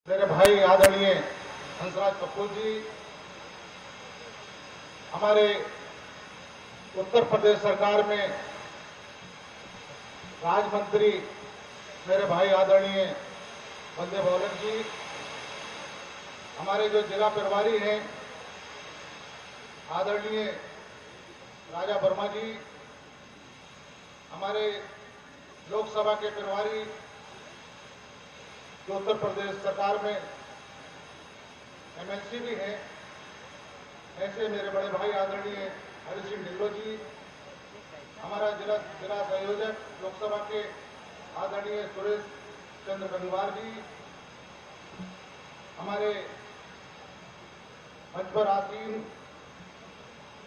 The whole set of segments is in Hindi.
मेरे भाई आदरणीय हंसराज कपूर जी, हमारे उत्तर प्रदेश सरकार में राज्य मंत्री मेरे भाई आदरणीय वंदे बहुलक जी, हमारे जो जिला प्रभारी हैं आदरणीय राजा वर्मा जी, हमारे लोकसभा के प्रभारी जो उत्तर प्रदेश सरकार में एमएलसी भी हैं, ऐसे मेरे बड़े भाई आदरणीय हरि सिंह ढिल्लों जी, हमारा जिला संयोजक लोकसभा के आदरणीय सुरेश चंद्र गंगवार जी, हमारे मंच पर आसीन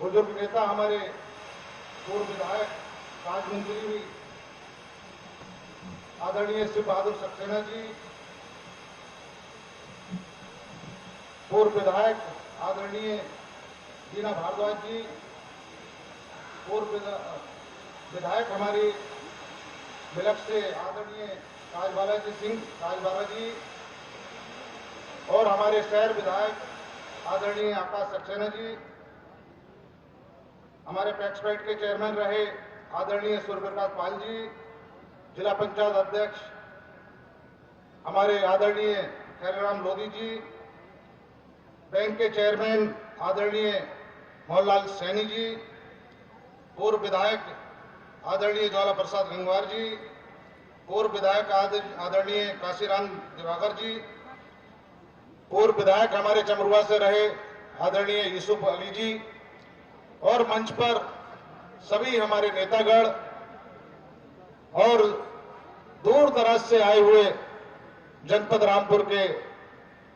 बुजुर्ग नेता, हमारे पूर्व विधायक राज्य मंत्री भी आदरणीय शिव बहादुर सक्सेना जी, पूर्व विधायक आदरणीय दीना भारद्वाज जी, पूर्व विधायक हमारी मिलक से आदरणीय राजबाला जी, और हमारे शहर विधायक आदरणीय आकाश सक्सेना जी, हमारे पैक्सपेट के चेयरमैन रहे आदरणीय सूर्यप्रकाश पाल जी, जिला पंचायत अध्यक्ष हमारे आदरणीय खैराराम लोधी जी, बैंक के चेयरमैन आदरणीय मोहनलाल सैनी जी, पूर्व विधायक आदरणीय ज्वाला प्रसाद गंगवार जी, पूर्व विधायक आदरणीय काशीराम दिवाकर जी, पूर्व विधायक हमारे चमरुआ से रहे आदरणीय यूसुफ अली जी, और मंच पर सभी हमारे नेतागण और दूर दराज से आए हुए जनपद रामपुर के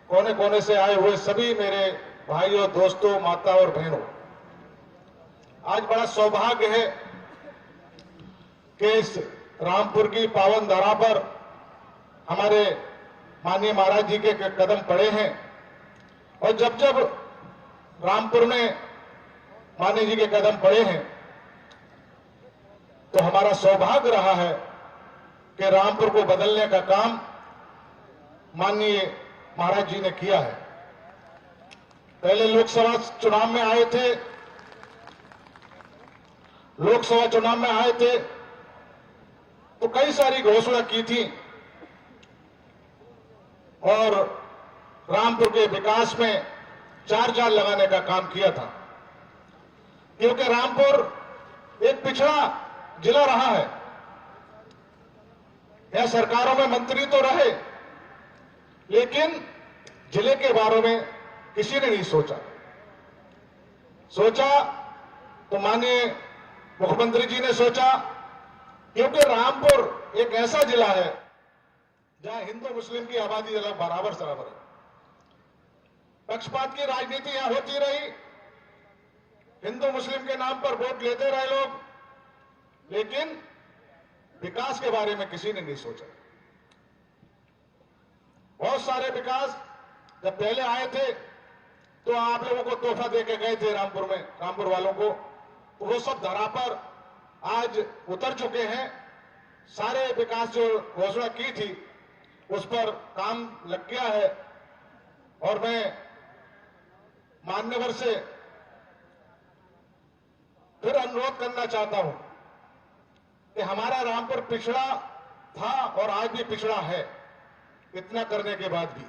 कोने कोने से आए हुए सभी मेरे भाइयों, दोस्तों, माता और बहनों, आज बड़ा सौभाग्य है कि इस रामपुर की पावन धरा पर हमारे माननीय महाराज जी के कदम पड़े हैं। और जब जब रामपुर में माननीय जी के कदम पड़े हैं तो हमारा सौभाग्य रहा है कि रामपुर को बदलने का काम माननीय महाराज जी ने किया है। पहले लोकसभा चुनाव में आए थे तो कई सारी घोषणा की थी और रामपुर के विकास में चार चांद लगाने का काम किया था, क्योंकि रामपुर एक पिछड़ा जिला रहा है। यह सरकारों में मंत्री तो रहे, लेकिन जिले के बारे में किसी ने नहीं सोचा तो माननीय मुख्यमंत्री जी ने सोचा, क्योंकि रामपुर एक ऐसा जिला है जहां हिंदू मुस्लिम की आबादी अलग बराबर है। पक्षपात की राजनीति यहां होती रही, हिंदू मुस्लिम के नाम पर वोट लेते रहे लोग, लेकिन विकास के बारे में किसी ने नहीं सोचा। बहुत सारे विकास जब पहले आए थे तो आप लोगों को तोहफा देके गए थे रामपुर वालों को, तो वो सब धरा पर आज उतर चुके हैं। सारे विकास जो घोषणा की थी उस पर काम लग गया है। और मैं मान्यवर से फिर अनुरोध करना चाहता हूं कि हमारा रामपुर पिछड़ा था और आज भी पिछड़ा है। इतना करने के बाद भी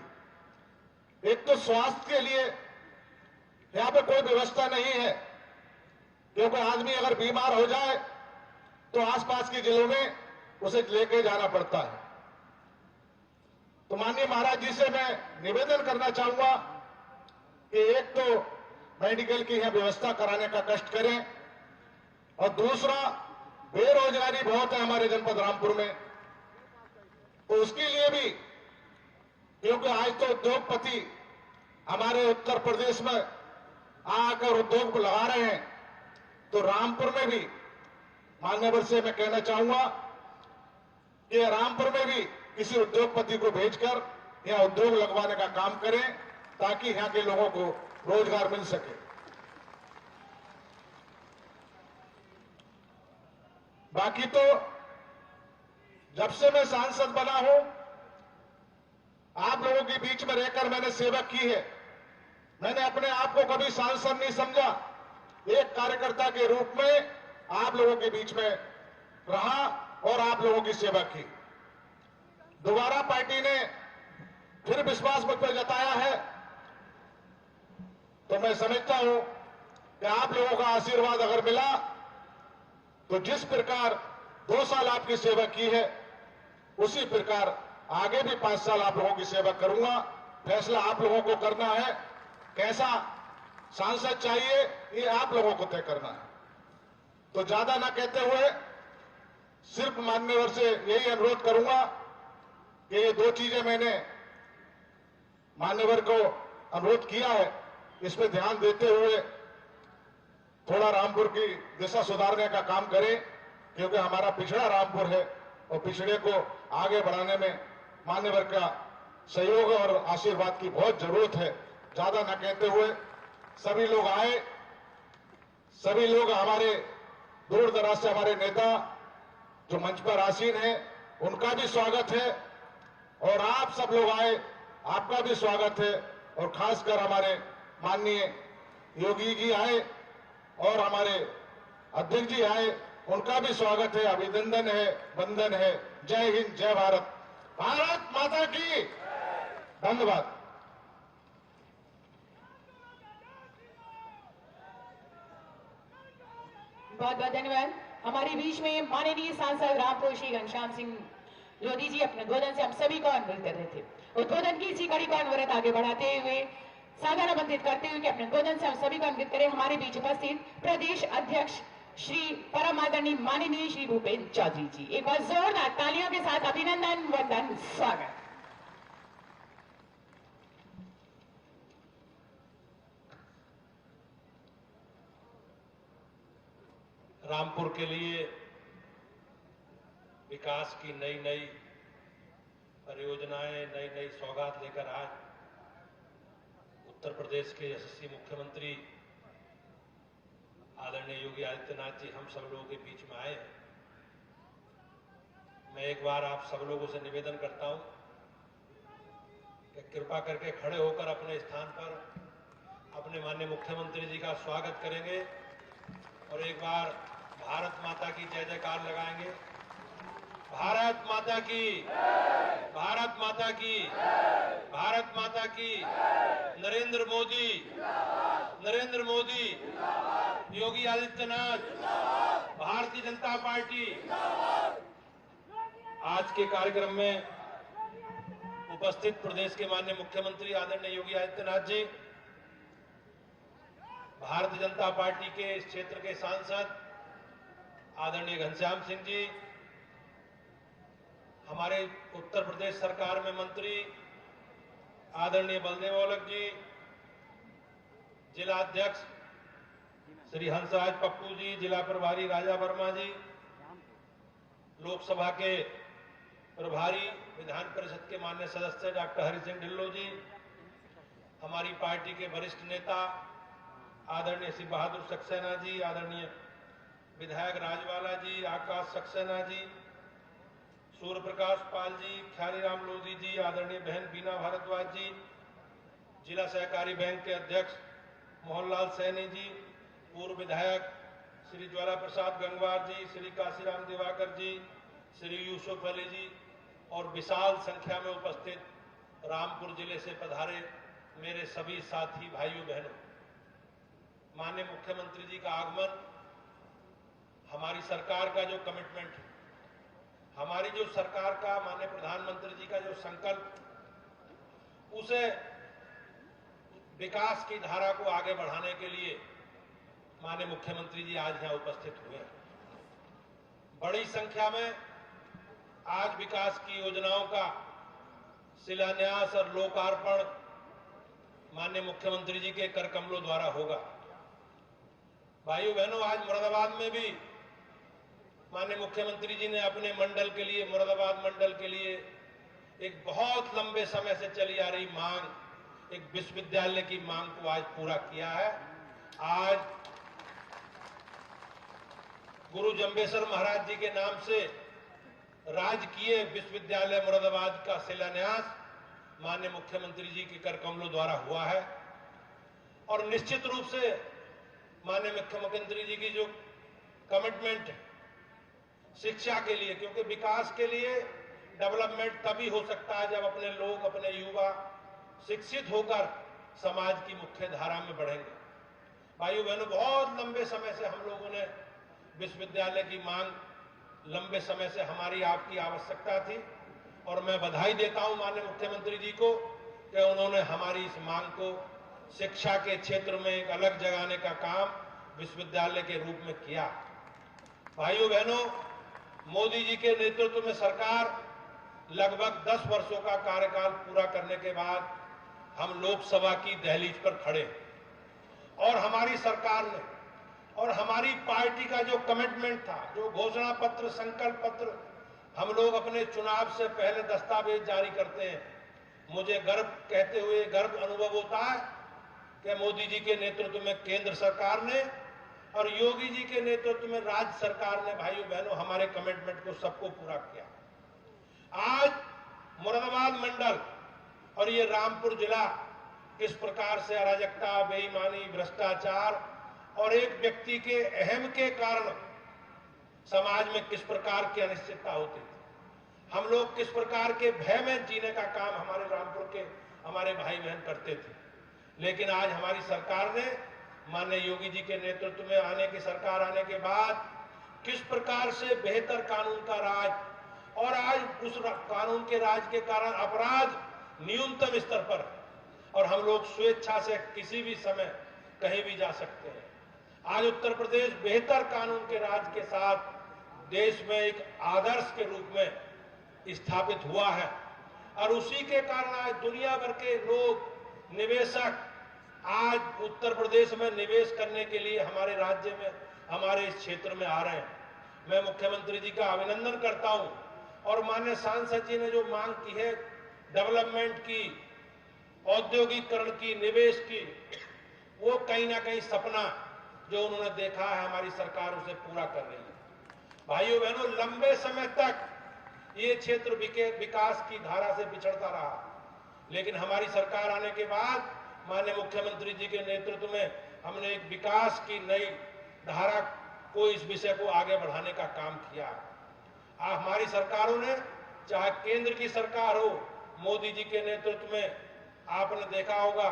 एक तो स्वास्थ्य के लिए यहां पे कोई व्यवस्था नहीं है, क्योंकि आदमी अगर बीमार हो जाए तो आसपास के जिलों में उसे लेके जाना पड़ता है। तो माननीय महाराज जी से मैं निवेदन करना चाहूंगा कि एक तो मेडिकल की यहां व्यवस्था कराने का कष्ट करें, और दूसरा बेरोजगारी बहुत है हमारे जनपद रामपुर में, तो उसके लिए भी, क्योंकि आज तो उद्योगपति हमारे उत्तर प्रदेश में आकर उद्योग लगा रहे हैं, तो रामपुर में भी मान्यवर से मैं कहना चाहूंगा कि रामपुर में भी किसी उद्योगपति को भेजकर यहां उद्योग लगवाने का काम करें, ताकि यहां के लोगों को रोजगार मिल सके। बाकी तो जब से मैं सांसद बना हूं आप लोगों के बीच में रहकर मैंने सेवा की है। मैंने अपने आप को कभी सांसद नहीं समझा। एक कार्यकर्ता के रूप में आप लोगों के बीच में रहा और आप लोगों की सेवा की। दोबारा पार्टी ने फिर विश्वास मुझ पर जताया है, तो मैं समझता हूं कि आप लोगों का आशीर्वाद अगर मिला तो जिस प्रकार 2 साल आपकी सेवा की है उसी प्रकार आगे भी 5 साल आप लोगों की सेवा करूंगा। फैसला आप लोगों को करना है, कैसा सांसद चाहिए ये आप लोगों को तय करना है। तो ज्यादा ना कहते हुए सिर्फ मान्यवर से यही अनुरोध करूंगा कि ये 2 चीजें मैंने मान्यवर को अनुरोध किया है, इस पर ध्यान देते हुए थोड़ा रामपुर की दिशा सुधारने का काम करें, क्योंकि हमारा पिछड़ा रामपुर है और पिछड़े को आगे बढ़ाने में मान्यवर का सहयोग और आशीर्वाद की बहुत जरूरत है। ज्यादा न कहते हुए सभी लोग आए, सभी लोग हमारे दूर दराज से हमारे नेता जो मंच पर आसीन हैं उनका भी स्वागत है और आप सब लोग आए आपका भी स्वागत है। और खासकर हमारे माननीय योगी जी आए और हमारे अध्यक्ष जी आए, उनका भी स्वागत है, अभिनंदन है, वंदन है। जय हिंद, जय भारत, भारत माता की। धन्यवाद। बहुत बहुत धन्यवाद। हमारे बीच में माननीय सांसद रामपुर श्री घनश्याम सिंह लोधी जी अपने उद्बोधन से हम सभी को अनवरत कर रहे थे। उद्बोधन की इसी कड़ी को अनवरत आगे बढ़ाते हुए सादर आमंत्रित करते हुए कि अपने उद्बोधन से हम सभी को अनवरत करें हमारे बीच उपस्थित प्रदेश अध्यक्ष श्री परम आदरणीय माननीय श्री भूपेंद्र चौधरी जी। एक बार जोरदार तालियों के साथ अभिनंदन, वंदन, स्वागत। रामपुर के लिए विकास की नई नई परियोजनाएं, नई नई सौगात लेकर आज उत्तर प्रदेश के यशस्वी मुख्यमंत्री आदरणीय योगी आदित्यनाथ जी हम सब लोगों के बीच में आए हैं। मैं एक बार आप सब लोगों से निवेदन करता हूं कि कृपा करके खड़े होकर अपने स्थान पर अपने माननीय मुख्यमंत्री जी का स्वागत करेंगे और एक बार भारत माता की जय जयकार लगाएंगे। भारत माता की, भारत माता की, भारत माता की। नरेंद्र मोदी, नरेंद्र मोदी, योगी आदित्यनाथ, भारतीय जनता पार्टी। आज के कार्यक्रम में उपस्थित प्रदेश के माननीय मुख्यमंत्री आदरणीय योगी आदित्यनाथ जी, भारतीय जनता पार्टी के इस क्षेत्र के सांसद आदरणीय घनश्याम सिंह जी, हमारे उत्तर प्रदेश सरकार में मंत्री आदरणीय बलदेव औलख जी, जिला अध्यक्ष श्री हंसराज पप्पू जी, जिला प्रभारी राजा वर्मा जी, लोकसभा के प्रभारी विधान परिषद के माननीय सदस्य डॉक्टर हरि सिंह ढिल्लों जी, हमारी पार्टी के वरिष्ठ नेता आदरणीय श्री बहादुर सक्सेना जी, आदरणीय विधायक राजवाला जी, आकाश सक्सेना जी, सूर्य प्रकाश पाल जी, ख्यालीराम लोधी जी, आदरणीय बहन बीना भारद्वाज जी, जिला सहकारी बैंक के अध्यक्ष मोहनलाल सैनी जी, पूर्व विधायक श्री ज्वाला प्रसाद गंगवार जी, श्री काशीराम दिवाकर जी, श्री यूसुफ अली जी और विशाल संख्या में उपस्थित रामपुर जिले से पधारे मेरे सभी साथी भाइयों बहनों, माननीय मुख्यमंत्री जी का आगमन हमारी सरकार का जो कमिटमेंट है, हमारी जो सरकार का माननीय प्रधानमंत्री जी का जो संकल्प, उसे विकास की धारा को आगे बढ़ाने के लिए माननीय मुख्यमंत्री जी आज यहां उपस्थित हुए हैं। बड़ी संख्या में आज विकास की योजनाओं का शिलान्यास और लोकार्पण माननीय मुख्यमंत्री जी के कर कमलों द्वारा होगा। भाइयों बहनों, आज मुरादाबाद में भी माननीय मुख्यमंत्री जी ने अपने मंडल के लिए, मुरादाबाद मंडल के लिए एक बहुत लंबे समय से चली आ रही मांग, एक विश्वविद्यालय की मांग को आज पूरा किया है। आज गुरु जंबेश्वर महाराज जी के नाम से राजकीय विश्वविद्यालय मुरादाबाद का शिलान्यास माननीय मुख्यमंत्री जी के कर कमलों द्वारा हुआ है। और निश्चित रूप से माननीय मुख्यमंत्री जी की जो कमिटमेंट है शिक्षा के लिए, क्योंकि विकास के लिए डेवलपमेंट तभी हो सकता है जब अपने लोग, अपने युवा शिक्षित होकर समाज की मुख्य धारा में बढ़ेंगे। भाइयों बहनों, बहुत लंबे समय से हम लोगों ने विश्वविद्यालय की मांग लंबे समय से हमारी आपकी आवश्यकता थी, और मैं बधाई देता हूं माननीय मुख्यमंत्री जी को कि उन्होंने हमारी इस मांग को शिक्षा के क्षेत्र में एक अलग जगाने का काम विश्वविद्यालय के रूप में किया। भाइयों बहनों, मोदी जी के नेतृत्व में सरकार लगभग 10 वर्षों का कार्यकाल पूरा करने के बाद हम लोकसभा की दहलीज पर खड़े, और हमारी सरकार ने और हमारी पार्टी का जो कमिटमेंट था, जो घोषणा पत्र, संकल्प पत्र हम लोग अपने चुनाव से पहले दस्तावेज जारी करते हैं, मुझे गर्व कहते हुए गर्व अनुभव होता है कि मोदी जी के नेतृत्व में केंद्र सरकार ने और योगी जी के नेतृत्व में राज्य सरकार ने, भाइयों बहनों, हमारे कमिटमेंट को सबको पूरा किया। आज मुरादाबाद मंडल और ये रामपुर जिला किस प्रकार से अराजकता, बेईमानी, भ्रष्टाचार और एक व्यक्ति के अहम के कारण समाज में किस प्रकार की अनिश्चितता होती थी, हम लोग किस प्रकार के भय में जीने का काम हमारे रामपुर के हमारे भाई बहन करते थे। लेकिन आज हमारी सरकार ने, माननीय योगी जी के नेतृत्व में आने की सरकार आने के बाद किस प्रकार से बेहतर कानून का राज, और आज उस कानून के राज के कारण अपराध न्यूनतम स्तर पर, और हम लोग स्वेच्छा से किसी भी समय कहीं भी जा सकते हैं। आज उत्तर प्रदेश बेहतर कानून के राज के साथ देश में एक आदर्श के रूप में स्थापित हुआ है, और उसी के कारण आज दुनिया भर के लोग, निवेशक आज उत्तर प्रदेश में निवेश करने के लिए हमारे राज्य में, हमारे इस क्षेत्र में आ रहे हैं। मैं मुख्यमंत्री जी का अभिनंदन करता हूं, और माननीय सांसद जी ने जो मांग की है डेवलपमेंट की, औद्योगिकरण की, निवेश की, वो कहीं ना कहीं सपना जो उन्होंने देखा है हमारी सरकार उसे पूरा कर रही है। भाइयों बहनों, लंबे समय तक ये क्षेत्र विकास की धारा से बिछड़ता रहा, लेकिन हमारी सरकार आने के बाद माननीय मुख्यमंत्री जी के नेतृत्व में हमने एक विकास की नई धारा को, इस विषय को आगे बढ़ाने का काम किया। हमारी सरकारों ने, चाहे केंद्र की सरकार हो, मोदी जी के नेतृत्व में आपने देखा होगा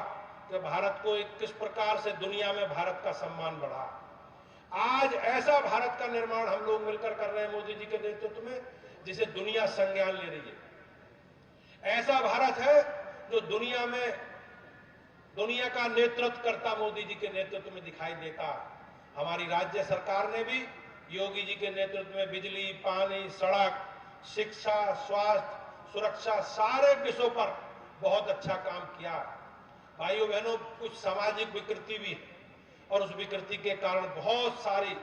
कि भारत को किस प्रकार से दुनिया में भारत का सम्मान बढ़ा। आज ऐसा भारत का निर्माण हम लोग मिलकर कर रहे हैं मोदी जी के नेतृत्व में, जिसे दुनिया संज्ञान ले रही है। ऐसा भारत है जो दुनिया में दुनिया का नेतृत्व करता मोदी जी के नेतृत्व में दिखाई देता। हमारी राज्य सरकार ने भी योगी जी के नेतृत्व में बिजली, पानी, सड़क, शिक्षा, स्वास्थ्य, सुरक्षा, सारे विषयों पर बहुत अच्छा काम किया। भाइयों बहनों, कुछ सामाजिक विकृति भी है, और उस विकृति के कारण बहुत सारी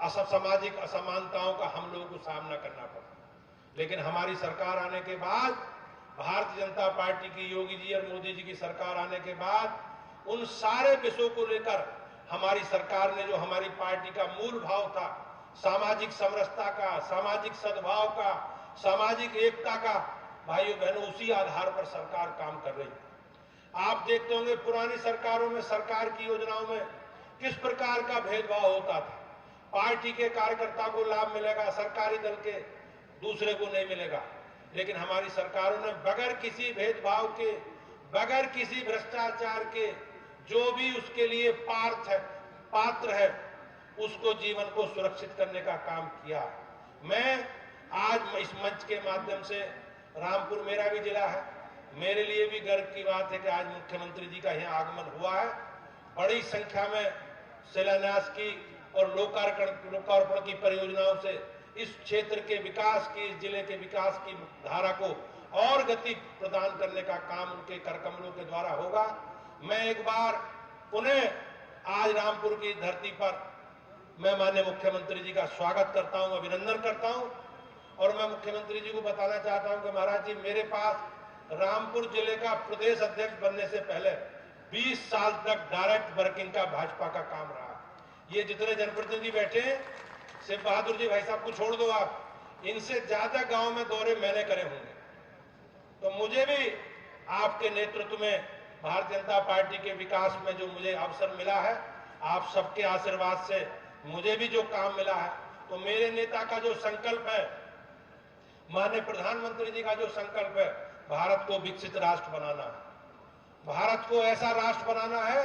सामाजिक असमानताओं का हम लोगों को सामना करना पड़ा। लेकिन हमारी सरकार आने के बाद, भारतीय जनता पार्टी की, योगी जी और मोदी जी की सरकार आने के बाद, उन सारे विषयों को लेकर हमारी सरकार ने, जो हमारी पार्टी का मूल भाव था, सामाजिक समरसता का, सामाजिक सद्भाव का, सामाजिक एकता का, भाइयों बहनों, उसी आधार पर सरकार काम कर रही है। आप देखते होंगे पुरानी सरकारों में, सरकार की योजनाओं में किस प्रकार का भेदभाव होता था। पार्टी के कार्यकर्ता को लाभ मिलेगा, सरकारी दल के दूसरे को नहीं मिलेगा। लेकिन हमारी सरकारों ने बगैर किसी भेदभाव के, बगैर किसी भ्रष्टाचार के, जो भी उसके लिए पात्र है, उसको जीवन को सुरक्षित करने का काम किया। मैं आज इस मंच के माध्यम से, रामपुर मेरा भी जिला है, मेरे लिए भी गर्व की बात है कि आज मुख्यमंत्री जी का यहाँ आगमन हुआ है। बड़ी संख्या में शिलान्यास की और लोकार्पण की परियोजनाओं से इस क्षेत्र के विकास की, इस जिले के विकास की धारा को और गति प्रदान करने का काम उनके करकमलों के द्वारा होगा। मैं एक बार पुनः आज रामपुर की धरती पर मैं माननीय मुख्यमंत्री जी का स्वागत करता हूं, अभिनंदन करता हूं, और मैं मुख्यमंत्री जी को बताना चाहता हूं कि महाराज जी, मेरे पास रामपुर जिले का प्रदेश अध्यक्ष बनने से पहले 20 साल तक डायरेक्ट वर्किंग का भाजपा का काम रहा। ये जितने जनप्रतिनिधि बैठे हैं, शिव बहादुर जी भाई साहब को छोड़ दो आप, इनसे ज्यादा गांव में दौरे मैंने करे होंगे। तो मुझे भी आपके नेतृत्व में भारतीय जनता पार्टी के विकास में जो मुझे अवसर मिला है, आप सबके आशीर्वाद से मुझे भी जो काम मिला है, तो मेरे नेता का जो संकल्प है, माननीय प्रधानमंत्री जी का जो संकल्प है, भारत को विकसित राष्ट्र बनाना है, भारत को ऐसा राष्ट्र बनाना है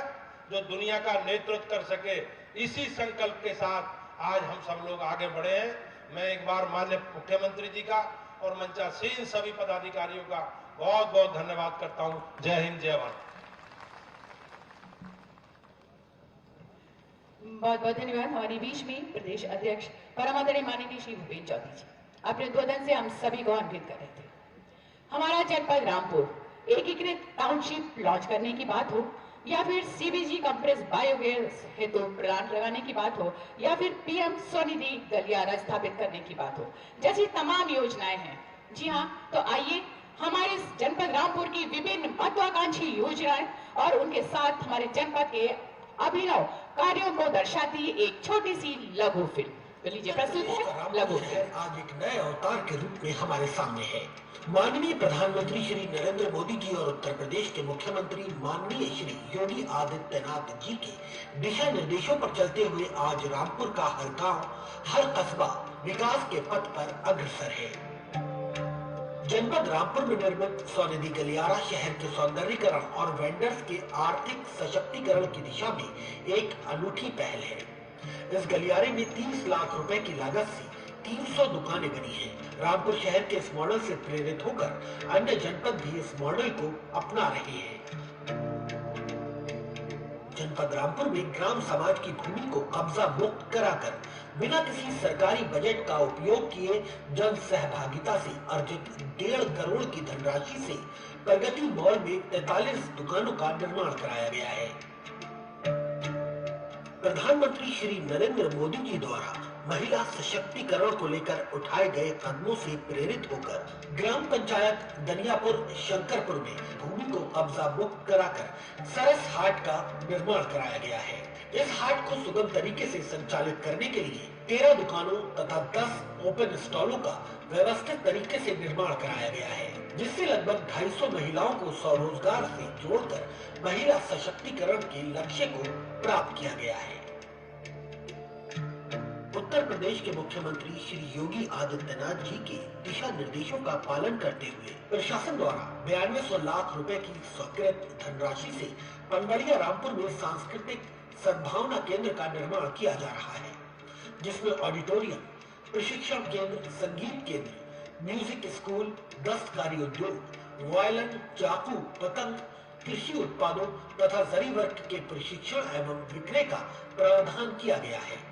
जो दुनिया का नेतृत्व कर सके। इसी संकल्प के साथ आज हम सब लोग आगे बढ़े हैं। मैं एक बार माननीय मुख्यमंत्री जी का और मंचासीन सभी पदाधिकारियों का बहुत बहुत धन्यवाद करता हूं। जय हिंद, जय भारत। बहुत बहुत धन्यवाद। हमारे बीच में प्रदेश अध्यक्ष परम आदरणीय माननीय श्री भूपेन्द्र चौधरी जी अपने उद्बोधन से हम सभी को अन्वित कर रहे थे। हमारा जनपद रामपुर एकीकृत टाउनशिप लॉन्च करने की बात हो, या फिर सीबीजी कंप्रेस बायोगैस हेतु प्लांट लगाने की बात हो, या फिर पीएम स्वनिधि गलियारा स्थापित करने की बात हो, जैसी तमाम योजनाएं हैं। जी हाँ, तो आइए हमारे जनपद रामपुर की विभिन्न महत्वाकांक्षी योजनाएं और उनके साथ हमारे जनपद के अभिनव कार्यों को दर्शाती एक छोटी सी लघु फिल्म। तो लीजिए प्रस्तुत है लघु फिल्म। आज एक नए अवतार के रूप में हमारे सामने है। माननीय प्रधानमंत्री श्री नरेंद्र मोदी जी और उत्तर प्रदेश के मुख्यमंत्री माननीय श्री योगी आदित्यनाथ जी के दिशा निर्देशों पर चलते हुए आज रामपुर का हर गांव, हर कस्बा विकास के पथ पर अग्रसर है। जनपद रामपुर में निर्मित स्वनिधि गलियारा शहर के सौंदर्यीकरण और वेंडर्स के आर्थिक सशक्तिकरण की दिशा में एक अनूठी पहल है। इस गलियारे में 30 लाख रुपए की लागत से 300 दुकानें बनी हैं। रामपुर शहर के इस मॉडल से प्रेरित होकर अन्य जनपद भी इस मॉडल को अपना रहे हैं। जनपद रामपुर में ग्राम समाज की भूमि को कब्जा मुक्त कराकर बिना किसी सरकारी बजट का उपयोग किए जन सहभागिता से अर्जित 1.5 करोड़ की धनराशि से प्रगति मॉल में 43 दुकानों का निर्माण कराया गया है। प्रधानमंत्री श्री नरेंद्र मोदी जी द्वारा महिला सशक्तिकरण को लेकर उठाए गए कदमों से प्रेरित होकर ग्राम पंचायत दनियापुर शंकरपुर में भूमि को कब्जा मुक्त कराकर सरस हाट का निर्माण कराया गया है। इस हाट को सुगम तरीके से संचालित करने के लिए 13 दुकानों तथा 10 ओपन स्टॉलों का व्यवस्थित तरीके से निर्माण कराया गया है, जिससे लगभग 250 महिलाओं को स्वरोजगार से जोड़कर महिला सशक्तिकरण के लक्ष्य को प्राप्त किया गया है। उत्तर प्रदेश के मुख्यमंत्री श्री योगी आदित्यनाथ जी के दिशा निर्देशों का पालन करते हुए प्रशासन द्वारा 9200 लाख रुपए की स्वीकृत धनराशि से पंगड़िया रामपुर में सांस्कृतिक सद्भावना केंद्र का निर्माण किया जा रहा है, जिसमें ऑडिटोरियम, प्रशिक्षण केंद्र, संगीत केंद्र, म्यूजिक स्कूल, दस्तकारी उद्योग, वायलिन, चाकू, पतंग, कृषि उत्पादों तथा जरी वर्क के प्रशिक्षण एवं विक्रय का प्रावधान किया गया है।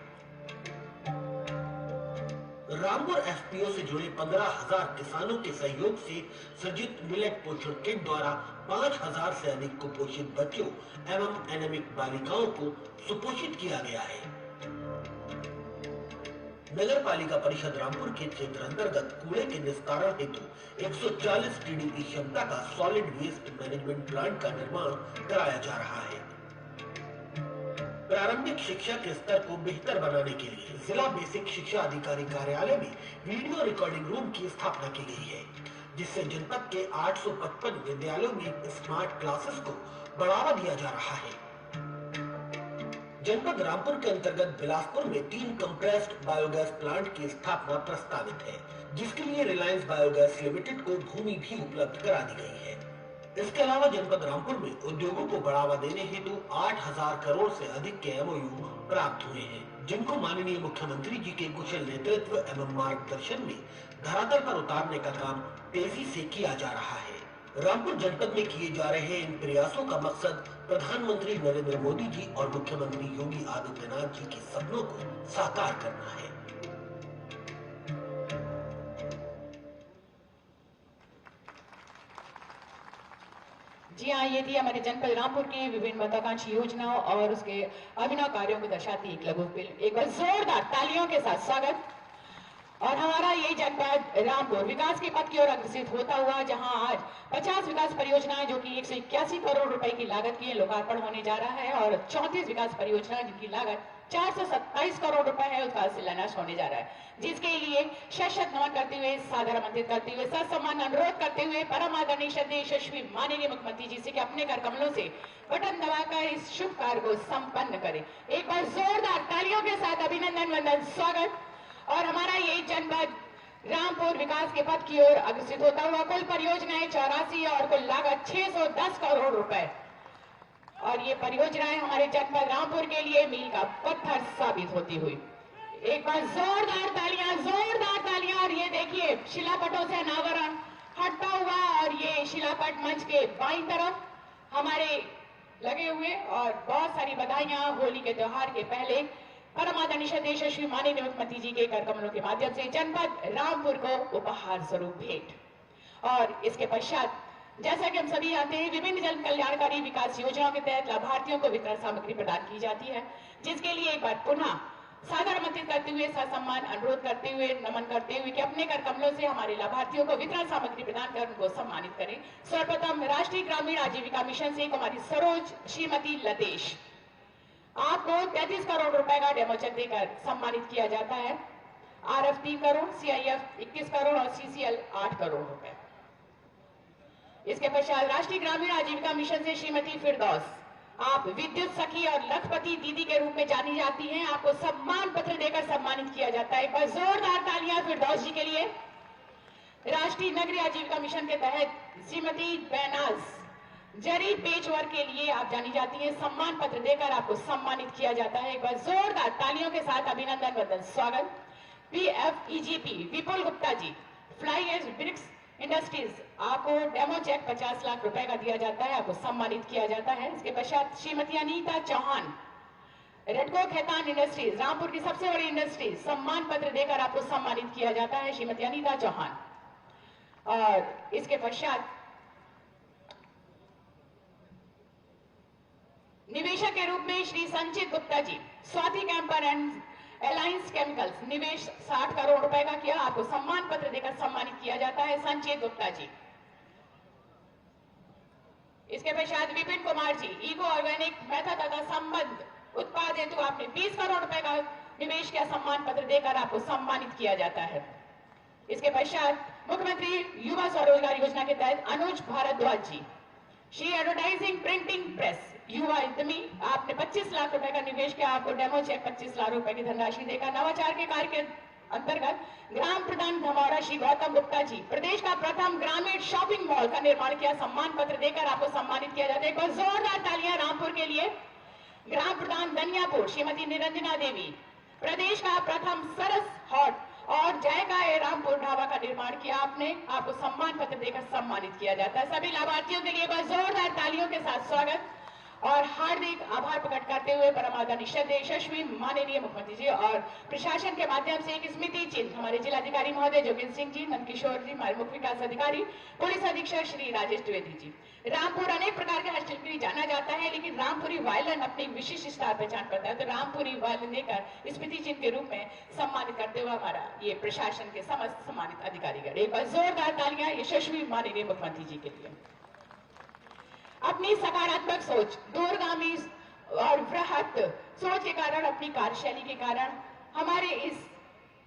रामपुर एफपीओ से जुड़े 15,000 किसानों के सहयोग से सृजित मिलेट पोषण किट द्वारा 5,000 से अधिक कुपोषित बच्चों एवं एनेमिक बालिकाओं को सुपोषित किया गया है। नगर पालिका परिषद रामपुर के क्षेत्र अंतर्गत कूड़े के निस्तारण हेतु 140 टीडीपी क्षमता का सॉलिड वेस्ट मैनेजमेंट प्लांट का निर्माण कराया जा रहा है। प्रारंभिक शिक्षा के स्तर को बेहतर बनाने के लिए जिला बेसिक शिक्षा अधिकारी कार्यालय में वीडियो रिकॉर्डिंग रूम की स्थापना की गई है, जिससे जनपद के 855 विद्यालयों में स्मार्ट क्लासेस को बढ़ावा दिया जा रहा है। जनपद रामपुर के अंतर्गत बिलासपुर में 3 कंप्रेस्ड बायोगैस प्लांट की स्थापना प्रस्तावित है, जिसके लिए रिलायंस बायोगैस लिमिटेड को भूमि भी उपलब्ध करा दी गई है। इसके अलावा जनपद रामपुर में उद्योगों को बढ़ावा देने हेतु 8,000 करोड़ से अधिक के एमओयू प्राप्त हुए हैं, जिनको माननीय मुख्यमंत्री जी के कुशल नेतृत्व एवं मार्गदर्शन में धरातल पर उतारने का काम तेजी से किया जा रहा है। रामपुर जनपद में किए जा रहे इन प्रयासों का मकसद प्रधानमंत्री नरेंद्र मोदी जी और मुख्यमंत्री योगी आदित्यनाथ जी के सपनों को साकार करना है। जी हाँ, ये थी हमारे जनपद रामपुर की विभिन्न महत्वाकांक्षी योजनाओं और उसके अभिनव कार्यों को दर्शाती एक लघु फिल्म। एक बार जोरदार तालियों के साथ स्वागत और हमारा ये जनपद रामपुर विकास के पथ की ओर अग्रसित होता हुआ, जहां आज 50 विकास परियोजनाएं जो कि 181 करोड़ रुपए की लागत की लोकार्पण होने जा रहा है और 34 विकास परियोजनाएं जिनकी लागत 427 करोड़ रुपए है, उसका शिलान्यास होने जा रहा है, जिसके लिए शत नमन करते हुए, सादर आमंत्रित करते हुए, ससम्मान अनुरोध करते हुए परम आदरणीय श्रद्धेय यशस्वी माननीय मुख्यमंत्री जी से कि अपने कर कमलों से बटन दबाकर इस शुभ कार्य को संपन्न करें। एक बार जोरदार तालियों के साथ अभिनंदन वंदन स्वागत। और हमारा ये जनपद रामपुर विकास के पथ की ओर अग्रसित होता हुआ कुल परियोजनाएं 84 और कुल लागत 610 करोड़ रुपए, और ये परियोजनाएं हमारे जनपद रामपुर के लिए मील का पत्थर साबित होती हुई। एक बार जोरदार तालियां। और ये देखिए शिलापटों से अनावरण हटता हुआ और ये शिलापट मंच के बाईं तरफ हमारे लगे हुए, और बहुत सारी बधाइयां होली के त्योहार के पहले परम आदरणीय श्रद्धेय यशस्वी माननीय मुख्यमंत्री जी के कर कमलों के माध्यम से जनपद रामपुर को उपहार स्वरूप भेंट। और इसके पश्चात जैसा कि हम सभी जानते हैं, विभिन्न जन कल्याणकारी विकास योजनाओं के तहत लाभार्थियों को वितरण सामग्री प्रदान की जाती है, जिसके लिए एक बार पुनः सादर आमंत्रित करते हुए, ससम्मान अनुरोध करते हुए, नमन करते हुए कि अपने कर कमलों से हमारे लाभार्थियों को वितरण सामग्री प्रदान कर उनको सम्मानित करें। सर्वप्रथम राष्ट्रीय ग्रामीण आजीविका मिशन से कुमारी सरोज श्रीमती लतेश, आपको 33 करोड़ रुपए का डेमो चेक देकर सम्मानित किया जाता है। आरएफ 3 करोड़, सीआईएफ 21 करोड़ और सीसीएल 8 करोड़ रुपए। इसके पश्चात राष्ट्रीय ग्रामीण आजीविका मिशन से श्रीमती फिरदौस, आप विद्युत सखी और लखपति दीदी के रूप में जानी जाती हैं, आपको सम्मान पत्र देकर सम्मानित किया जाता है। एक बार जोरदार तालियां फिरदौस जी के लिए। राष्ट्रीय नगरीय आजीविका मिशन के तहत श्रीमती बैनाज, जरी पेच वर्क के लिए आप जानी जाती हैं, सम्मान पत्र देकर आपको सम्मानित किया जाता है। एक बार जोरदार तालियों के साथ अभिनंदन वंदन स्वागत। पीएफईजीपी विपुल Gupta ji, fly as BRICS industries, आपको डेमो चेक 50 लाख रुपए का दिया जाता है, आपको सम्मानित किया जाता है। इसके पश्चात श्रीमती अनीता चौहान, रेडको खेतान इंडस्ट्रीज, रामपुर की सबसे बड़ी इंडस्ट्री, सम्मान पत्र देकर आपको सम्मानित किया जाता है, श्रीमती अनीता चौहान। और इसके पश्चात निवेशक के रूप में Shri Sanchit Gupta ji, Swati camper and alliance chemicals, निवेश 60 करोड़ रुपए का किया, आपको सम्मान पत्र देकर सम्मानित किया जाता है, संचित गुप्ता जी। इसके पश्चात Vipin Kumar ji, eco organic method तथा संबंध उत्पाद हेतु आपने 20 करोड़ रुपए का निवेश किया, सम्मान पत्र देकर आपको सम्मानित किया जाता है। इसके पश्चात मुख्यमंत्री युवा स्वरोजगार योजना के तहत अनुज भारद्वाज जी, श्री एडवर्टाइजिंग प्रिंटिंग प्रेस युवा उद्यमी, आपने 25 लाख रुपए का निवेश किया, आपको डेमो चेक 25 लाख रुपए की धनराशि देकर नवाचार के कार्य के अंतर्गत ग्राम प्रधान धमौरा श्री गौतम गुप्ता जी, प्रदेश का प्रथम ग्रामीण शॉपिंग मॉल का निर्माण किया, सम्मान पत्र देकर आपको सम्मानित किया जाता है। एक बार जोरदार तालियां रामपुर के लिए। ग्राम प्रधान दनियापुर श्रीमती निरंजना देवी, प्रदेश का प्रथम सरस हॉट और जायका रामपुर ढाबा का निर्माण किया आपने, आपको सम्मान पत्र देकर सम्मानित किया जाता है। सभी लाभार्थियों के लिए बस जोरदार तालियों के साथ स्वागत और हार्दिक आभार प्रकट करते हुए परम आदरणीय श्रद्धेय यशस्वी माननीय मुख्यमंत्री जी और प्रशासन के माध्यम से एक स्मृति चिन्ह हमारे जिलाधिकारी महोदय जोगिंद्र सिंह जी, नंदकिशोर जी, हमारे मुख्य विकास अधिकारी, पुलिस अधीक्षक श्री राजेश द्विवेदी जी। रामपुर अनेक प्रकार के हॉस्टल के लिए जाना जाता है, लेकिन रामपुरी वायलन अपनी विशिष्ट स्टार पहचान करता है, तो रामपुरी वायलन देकर स्मृति चिन्ह के रूप में सम्मानित करते हुए हमारा ये प्रशासन के समस्त सम्मानित अधिकारीगण, एक बार जोरदार तालियां यशस्वी माननीय मुख्यमंत्री जी के लिए। अपनी सकारात्मक सोच, दूरगामी और वृहत सोच के कारण, अपनी कार्यशैली के कारण हमारे इस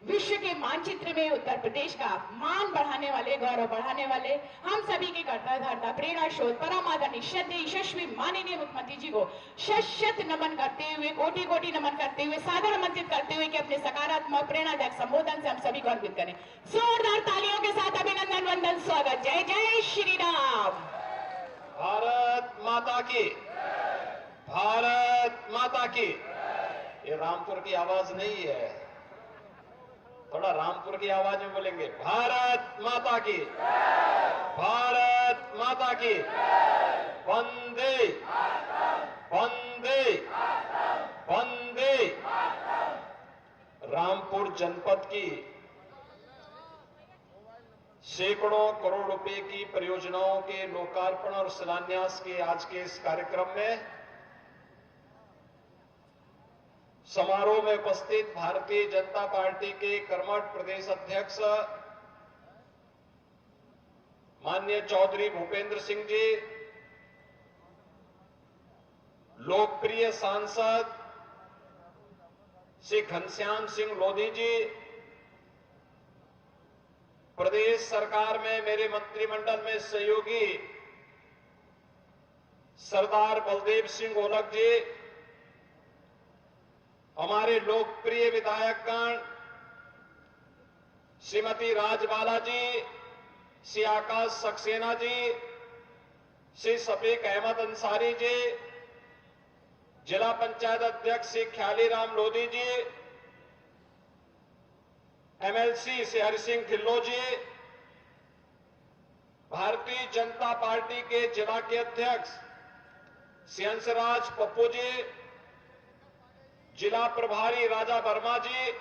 विश्व के मानचित्र में उत्तर प्रदेश का मान बढ़ाने वाले, गौरव बढ़ाने वाले हम सभी के कर्ता धर्ता प्रेरणा स्रोत परम आदरणीय श्रद्धेय यशस्वी माननीय मुख्यमंत्री जी को शत नमन करते हुए, कोटि कोटि नमन करते हुए, सादर आमंत्रित करते हुए कि अपने सकारात्मक प्रेरणादायक संबोधन से हम सभी को अन्वित करें। जोरदार तालियों के साथ अभिनंदन वंदन स्वागत। जय जय श्री राम। भारत माता की, भारत माता की। ये रामपुर की आवाज नहीं है, थोड़ा रामपुर की आवाज में बोलेंगे। भारत माता की, भारत माता की। वंदे वंदे वंदे। रामपुर जनपद की सैकड़ों करोड़ रुपए की परियोजनाओं के लोकार्पण और शिलान्यास के आज के इस कार्यक्रम में समारोह में उपस्थित भारतीय जनता पार्टी के कर्मठ प्रदेश अध्यक्ष माननीय चौधरी भूपेंद्र सिंह जी, लोकप्रिय सांसद श्री घनश्याम सिंह लोधी जी, प्रदेश सरकार में मेरे मंत्रिमंडल में सहयोगी सरदार बलदेव सिंह ओलख जी, हमारे लोकप्रिय विधायकगण श्रीमती राजबाला जी, श्री आकाश सक्सेना जी, श्री शफीक अहमद अंसारी जी, जिला पंचायत अध्यक्ष श्री ख्यालीराम लोधी जी, एमएलसी श्री हरि सिंह ढिल्लों जी, भारतीय जनता पार्टी के जिला के अध्यक्ष श्री हंसराज पप्पू जी, जिला प्रभारी राजा वर्मा जी,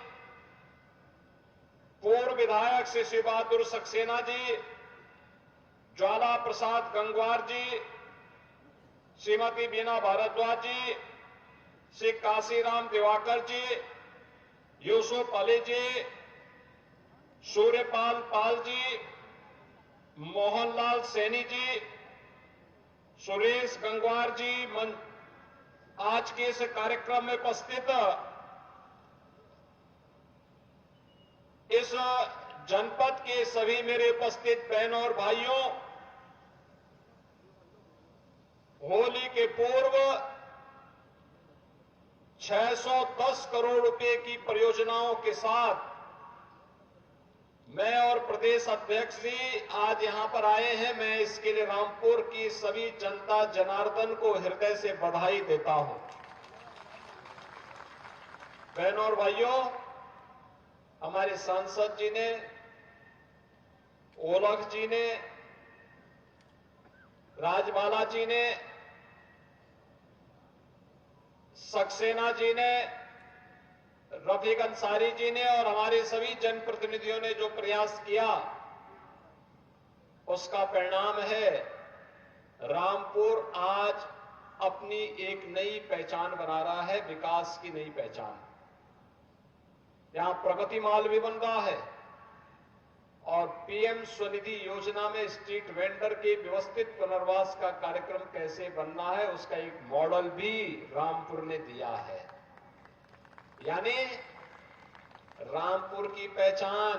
पूर्व विधायक श्री शिव बहादुर सक्सेना जी, ज्वाला प्रसाद गंगवार जी, श्रीमती बीना भारद्वाज जी, श्री काशीराम दिवाकर जी, यूसुफ अली जी, सूर्यपाल पाल जी, मोहनलाल सैनी जी, सुरेश गंगवार जी, आज के इस कार्यक्रम में उपस्थित इस जनपद के सभी मेरे उपस्थित बहनों और भाइयों, होली के पूर्व 610 करोड़ रुपए की परियोजनाओं के साथ मैं और प्रदेश अध्यक्ष जी आज यहां पर आए हैं। मैं इसके लिए रामपुर की सभी जनता जनार्दन को हृदय से बधाई देता हूं। बहनों और भाइयों, हमारे सांसद जी ने, ओलख जी ने, राजबाला जी ने, सक्सेना जी ने, रफीक अंसारी जी ने और हमारे सभी जनप्रतिनिधियों ने जो प्रयास किया, उसका परिणाम है रामपुर आज अपनी एक नई पहचान बना रहा है, विकास की नई पहचान। यहां प्रगति माल भी बन रहा है और पीएम स्वनिधि योजना में स्ट्रीट वेंडर के व्यवस्थित पुनर्वास का कार्यक्रम कैसे बनना है, उसका एक मॉडल भी रामपुर ने दिया है। यानी रामपुर की पहचान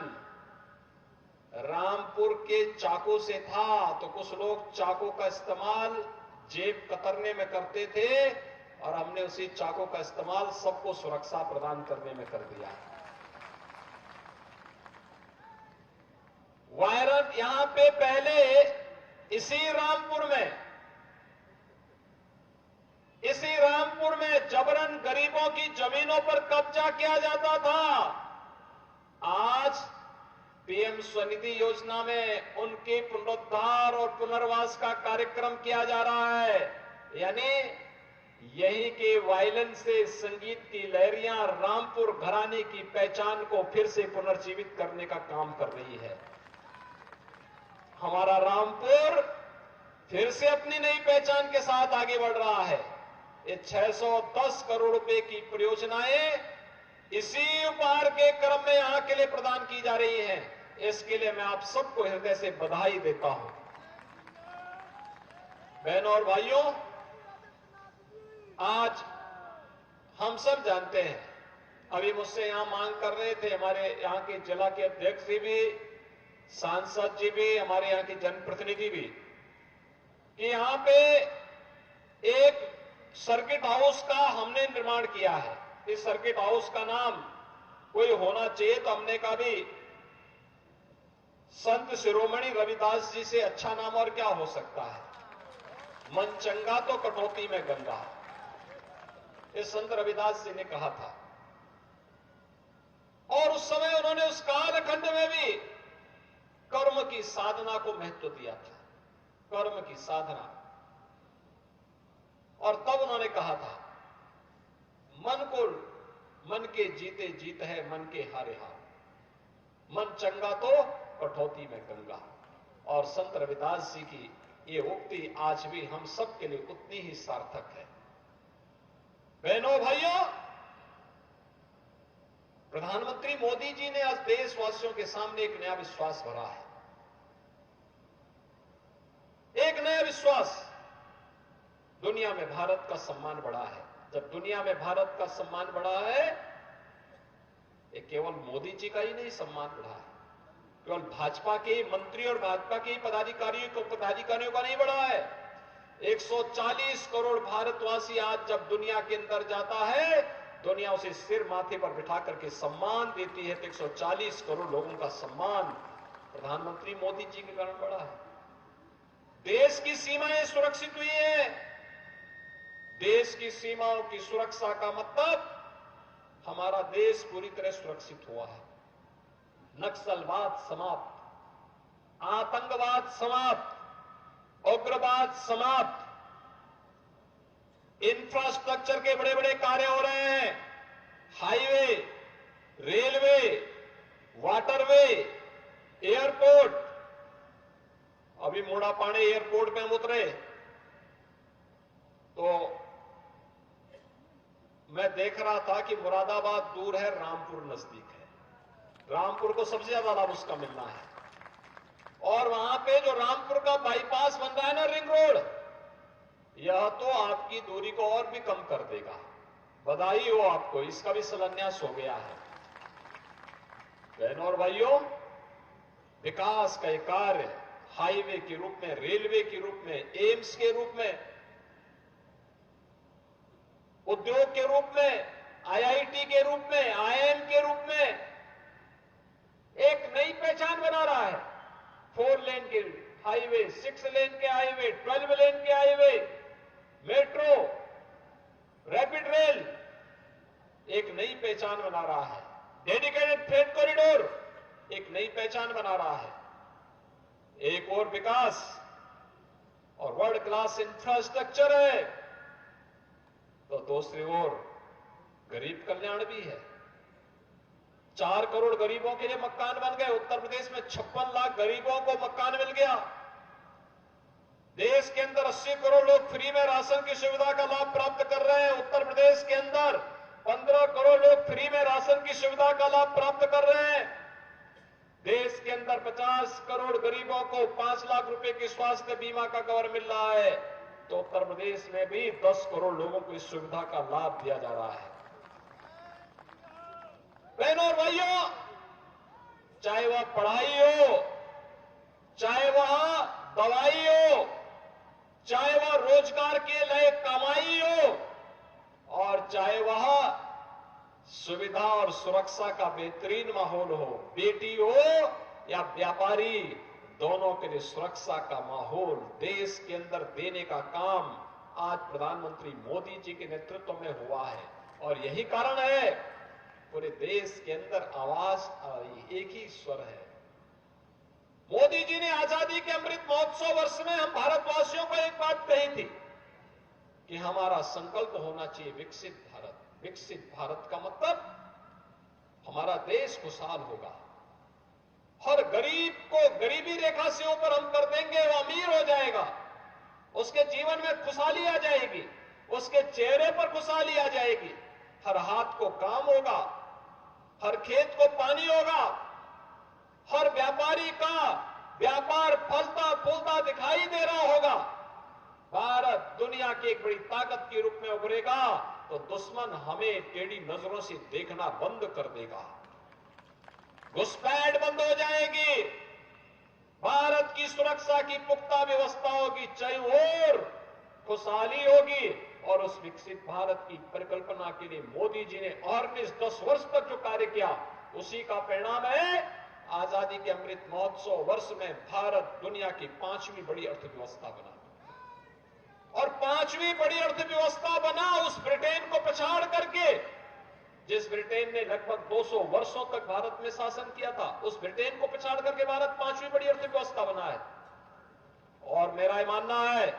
रामपुर के चाकू से था, तो कुछ लोग चाकू का इस्तेमाल जेब कतरने में करते थे और हमने उसी चाकू का इस्तेमाल सबको सुरक्षा प्रदान करने में कर दिया। वायरस यहां पे पहले इसी रामपुर में जबरन गरीबों की जमीनों पर कब्जा किया जाता था। आज पीएम स्वनिधि योजना में उनके पुनरुद्धार और पुनर्वास का कार्यक्रम किया जा रहा है। यानी यही के वायलिन से संगीत की लहरियां रामपुर घराने की पहचान को फिर से पुनर्जीवित करने का काम कर रही है। हमारा रामपुर फिर से अपनी नई पहचान के साथ आगे बढ़ रहा है। ये 610 करोड़ रुपए की परियोजनाएं इसी उपहार के क्रम में यहां के लिए प्रदान की जा रही हैं। इसके लिए मैं आप सबको हृदय से बधाई देता हूं। बहनों और भाइयों, आज हम सब जानते हैं, अभी मुझसे यहां मांग कर रहे थे हमारे यहां के जिला के अध्यक्ष जी भी, सांसद जी भी, हमारे यहां के जनप्रतिनिधि भी, कि यहां पे एक सर्किट हाउस का हमने निर्माण किया है। इस सर्किट हाउस का नाम कोई होना चाहिए, तो हमने कहा भी संत शिरोमणि रविदास जी से अच्छा नाम और क्या हो सकता है। मन चंगा तो कटौती में गंगा, ये संत रविदास जी ने कहा था। और उस समय उन्होंने उस कालखंड में भी कर्म की साधना को महत्व दिया था, कर्म की साधना। और तब उन्होंने कहा था, मन के जीते जीत है, मन के हारे हार, मन चंगा तो कठौती में गंगा। और संत रविदास जी की ये उक्ति आज भी हम सब के लिए उतनी ही सार्थक है। बहनों भाइयों, प्रधानमंत्री मोदी जी ने आज देशवासियों के सामने एक नया विश्वास भरा है, एक नया विश्वास। दुनिया में भारत का सम्मान बढ़ा है। जब दुनिया में भारत का सम्मान बढ़ा है, ये केवल मोदी जी का ही नहीं सम्मान बढ़ा है, केवल भाजपा के मंत्री और भाजपा के पदाधिकारियों का नहीं बढ़ा है। 140 करोड़ भारतवासी आज जब दुनिया के अंदर जाता है, दुनिया उसे सिर माथे पर बिठा करके सम्मान देती है। तो 140 करोड़ लोगों का सम्मान प्रधानमंत्री मोदी जी के कारण बढ़ा है। देश की सीमाएं सुरक्षित हुई है। देश की सीमाओं की सुरक्षा का मतलब हमारा देश पूरी तरह सुरक्षित हुआ है। नक्सलवाद समाप्त, आतंकवाद समाप्त, उग्रवाद समाप्त, इंफ्रास्ट्रक्चर के बड़े बड़े कार्य हो रहे हैं। Highway, railway, waterway, airport. अभी मोड़ापाड़े एयरपोर्ट पे हम उतरे तो मैं देख रहा था कि मुरादाबाद दूर है, रामपुर नजदीक है। रामपुर को सबसे ज्यादा लाभ उसका मिलना है। और वहां पे जो रामपुर का बाईपास बन रहा है ना, रिंग रोड, यह तो आपकी दूरी को और भी कम कर देगा। बधाई हो आपको, इसका भी शिलान्यास हो गया है। बहनों और भाइयों, विकास का एक कार्य हाईवे के रूप में, रेलवे के रूप में, एम्स के रूप में, उद्योग के रूप में, आईआईटी के रूप में, आईआईएम के रूप में एक नई पहचान बना रहा है। 4 लेन के हाईवे, 6 लेन के हाईवे, 12 लेन के हाईवे, मेट्रो, रैपिड रेल एक नई पहचान बना रहा है। डेडिकेटेड फ्रेट कॉरिडोर एक नई पहचान बना रहा है। एक और विकास और वर्ल्ड क्लास इंफ्रास्ट्रक्चर है, तो दूसरी ओर गरीब कल्याण भी है। 4 करोड़ गरीबों के लिए मकान बन गए। उत्तर प्रदेश में 56 लाख गरीबों को मकान मिल गया। देश के अंदर 80 करोड़ लोग फ्री में राशन की सुविधा का लाभ प्राप्त कर रहे हैं। उत्तर प्रदेश के अंदर 15 करोड़ लोग फ्री में राशन की सुविधा का लाभ प्राप्त कर रहे हैं। देश के अंदर 50 करोड़ गरीबों को 5 लाख रुपए की स्वास्थ्य बीमा का कवर मिल रहा है। तो उत्तर प्रदेश में भी 10 करोड़ लोगों को इस सुविधा का लाभ दिया जा रहा है। बहनों और भाइयों, चाहे वह पढ़ाई हो, चाहे वह दवाई हो, चाहे वह रोजगार के लिए कमाई हो, और चाहे वह सुविधा और सुरक्षा का बेहतरीन माहौल हो, बेटी हो या व्यापारी, दोनों के लिए सुरक्षा का माहौल देश के अंदर देने का काम आज प्रधानमंत्री मोदी जी के नेतृत्व में हुआ है। और यही कारण है पूरे देश के अंदर आवाज एक ही स्वर है। मोदी जी ने आजादी के अमृत महोत्सव वर्ष में हम भारतवासियों को एक बात कही थी कि हमारा संकल्प होना चाहिए विकसित भारत। विकसित भारत का मतलब हमारा देश खुशहाल होगा। हर गरीब को गरीबी रेखा से ऊपर हम कर देंगे, वो अमीर हो जाएगा, उसके जीवन में खुशहाली आ जाएगी, उसके चेहरे पर खुशहाली आ जाएगी। हर हाथ को काम होगा, हर खेत को पानी होगा, हर व्यापारी का व्यापार फलता फूलता दिखाई दे रहा होगा। भारत दुनिया की एक बड़ी ताकत के रूप में उभरेगा तो दुश्मन हमें टेढ़ी नजरों से देखना बंद कर देगा, घुसपैठ बंद हो जाएगी, भारत की सुरक्षा की पुख्ता व्यवस्था होगी, चाहे और खुशहाली होगी। और उस विकसित भारत की परिकल्पना के लिए मोदी जी ने और 10 वर्ष तक जो कार्य किया, उसी का परिणाम है आजादी के अमृत महोत्सव वर्ष में भारत दुनिया की 5वीं बड़ी अर्थव्यवस्था बना। और 5वीं बड़ी अर्थव्यवस्था बना उस ब्रिटेन को पछाड़ करके, जिस ब्रिटेन ने लगभग 200 वर्षों तक भारत में शासन किया था, उस ब्रिटेन को पछाड़ करके भारत 5वीं बड़ी अर्थव्यवस्था बना है। और मेरा यह मानना है,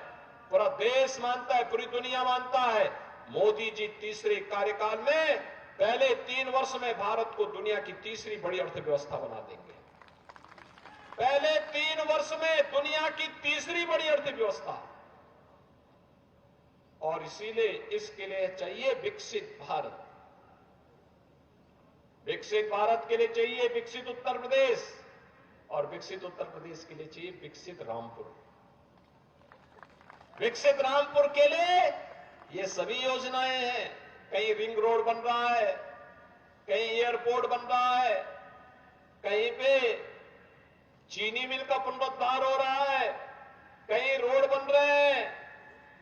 पूरा देश मानता है, पूरी दुनिया मानता है, मोदी जी तीसरे कार्यकाल में पहले 3 वर्ष में भारत को दुनिया की तीसरी बड़ी अर्थव्यवस्था बना देंगे। पहले 3 वर्ष में दुनिया की तीसरी बड़ी अर्थव्यवस्था। और इसीलिए इसके लिए चाहिए विकसित भारत। विकसित भारत के लिए चाहिए विकसित उत्तर प्रदेश, और विकसित उत्तर प्रदेश के लिए चाहिए विकसित रामपुर। विकसित रामपुर के लिए ये सभी योजनाएं हैं। कहीं रिंग रोड बन रहा है, कहीं एयरपोर्ट बन रहा है, कहीं पे चीनी मिल का पुनरुद्धार हो रहा है, कहीं रोड बन रहे हैं,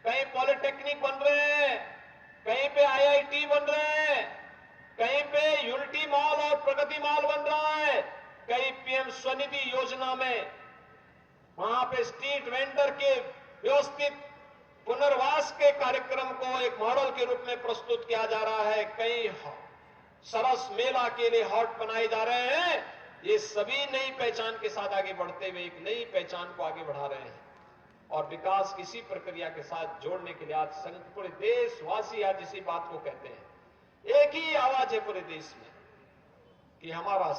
कहीं पॉलिटेक्निक बन रहे हैं, कहीं पे आईआईटी बन रहे हैं, कहीं पे यूनिटी मॉल और प्रगति मॉल बन रहा है, कहीं पीएम स्वनिधि योजना में वहां पे स्ट्रीट वेंडर के व्यवस्थित पुनर्वास के कार्यक्रम को एक मॉडल के रूप में प्रस्तुत किया जा रहा है, कई सरस मेला के लिए हॉट बनाए जा रहे हैं। ये सभी नई पहचान के साथ आगे बढ़ते हुए एक नई पहचान को आगे बढ़ा रहे हैं और विकास किसी प्रक्रिया के साथ जोड़ने के लिए आज पूरे देशवासी आज इसी बात को कहते हैं, एक ही आवाज है पूरे देश में कि हमारा